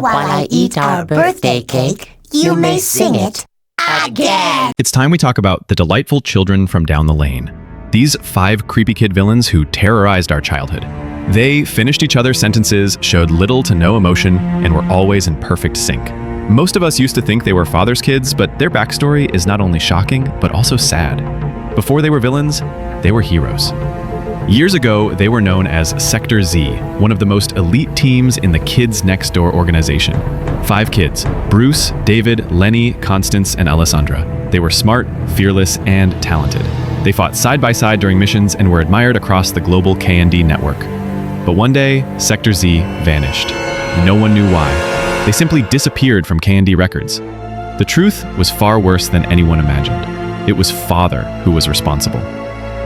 Now while I eat our birthday cake, you may sing it again. It's time we talk about the delightful children from down the lane. These 5 creepy kid villains who terrorized our childhood. They finished each other's sentences, showed little to no emotion, and were always in perfect sync. Most of us used to think they were father's kids, but their backstory is not only shocking, but also sad. Before they were villains, they were heroes. Years ago, they were known as Sector Z, one of the most elite teams in the Kids Next Door organization. 5 kids: Bruce, David, Lenny, Constance, and Alessandra. They were smart, fearless, and talented. They fought side by side during missions and were admired across the global KND network. But one day, Sector Z vanished. No one knew why. They simply disappeared from KND records. The truth was far worse than anyone imagined. It was Father who was responsible.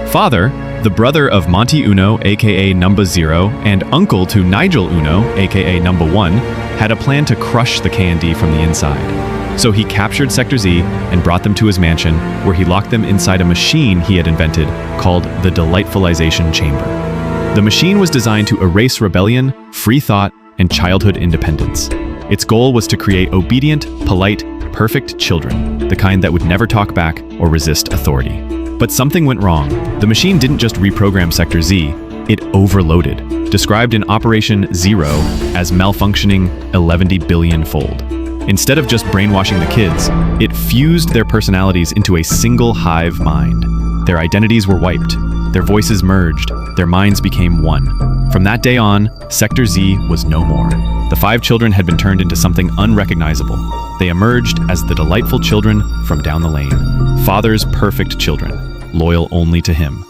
Father, the brother of Monty Uno, aka Number Zero, and uncle to Nigel Uno, aka Number One, had a plan to crush the KND from the inside. So he captured Sector Z and brought them to his mansion, where he locked them inside a machine he had invented called the Delightfulization Chamber. The machine was designed to erase rebellion, free thought, and childhood independence. Its goal was to create obedient, polite, perfect children, the kind that would never talk back or resist authority. But something went wrong. The machine didn't just reprogram Sector Z, it overloaded, described in Operation Zero as malfunctioning 11 billion-fold. Instead of just brainwashing the kids, it fused their personalities into a single hive mind. Their identities were wiped, their voices merged, their minds became one. From that day on, Sector Z was no more. The 5 children had been turned into something unrecognizable. They emerged as the delightful children from down the lane. Father's perfect children, loyal only to him.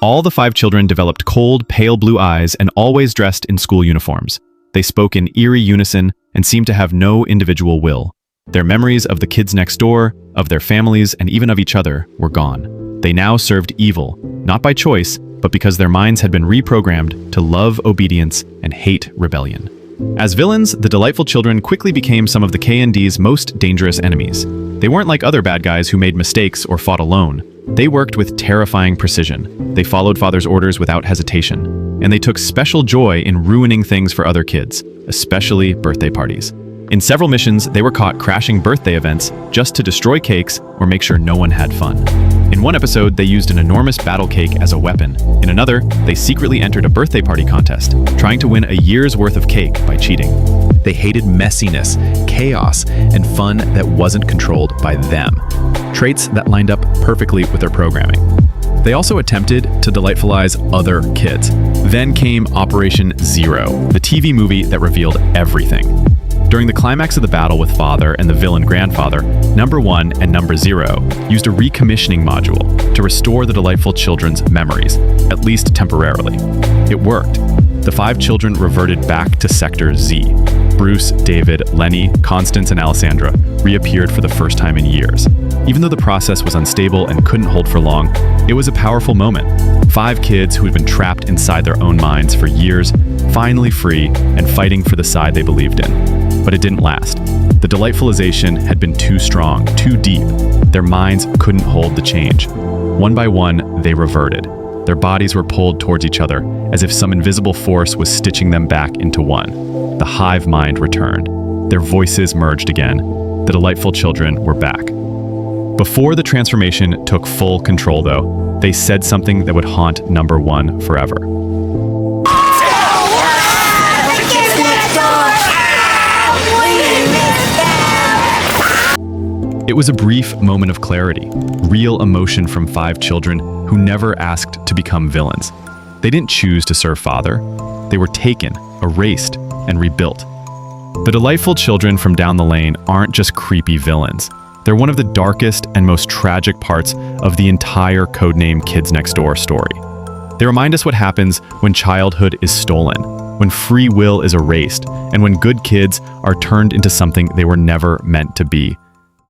All the 5 children developed cold, pale blue eyes and always dressed in school uniforms. They spoke in eerie unison and seemed to have no individual will. Their memories of the kids next door, of their families, and even of each other were gone. They now served evil, not by choice, but because their minds had been reprogrammed to love obedience and hate rebellion. As villains, the delightful children quickly became some of the KND's most dangerous enemies. They weren't like other bad guys who made mistakes or fought alone. They worked with terrifying precision. They followed Father's orders without hesitation. And they took special joy in ruining things for other kids, especially birthday parties. In several missions, they were caught crashing birthday events just to destroy cakes or make sure no one had fun. In one episode, they used an enormous battle cake as a weapon. In another, they secretly entered a birthday party contest, trying to win a year's worth of cake by cheating. They hated messiness, chaos, and fun that wasn't controlled by them. Traits that lined up perfectly with their programming. They also attempted to delightfulize other kids. Then came Operation Zero, the TV movie that revealed everything. During the climax of the battle with Father and the villain grandfather, Number One and Number Zero used a recommissioning module to restore the delightful children's memories, at least temporarily. It worked. The 5 children reverted back to Sector Z. Bruce, David, Lenny, Constance, and Alessandra reappeared for the first time in years. Even though the process was unstable and couldn't hold for long, it was a powerful moment. 5 kids who had been trapped inside their own minds for years, finally free and fighting for the side they believed in. But it didn't last. The delightfulization had been too strong, too deep. Their minds couldn't hold the change. One by one, they reverted. Their bodies were pulled towards each other, as if some invisible force was stitching them back into one. The hive mind returned. Their voices merged again. The delightful children were back. Before the transformation took full control, though, they said something that would haunt Number One forever. It was a brief moment of clarity, real emotion from 5 children who never asked to become villains. They didn't choose to serve Father. They were taken, erased, and rebuilt. The delightful children from down the lane aren't just creepy villains. They're one of the darkest and most tragic parts of the entire Codename Kids Next Door story. They remind us what happens when childhood is stolen, when free will is erased, and when good kids are turned into something they were never meant to be.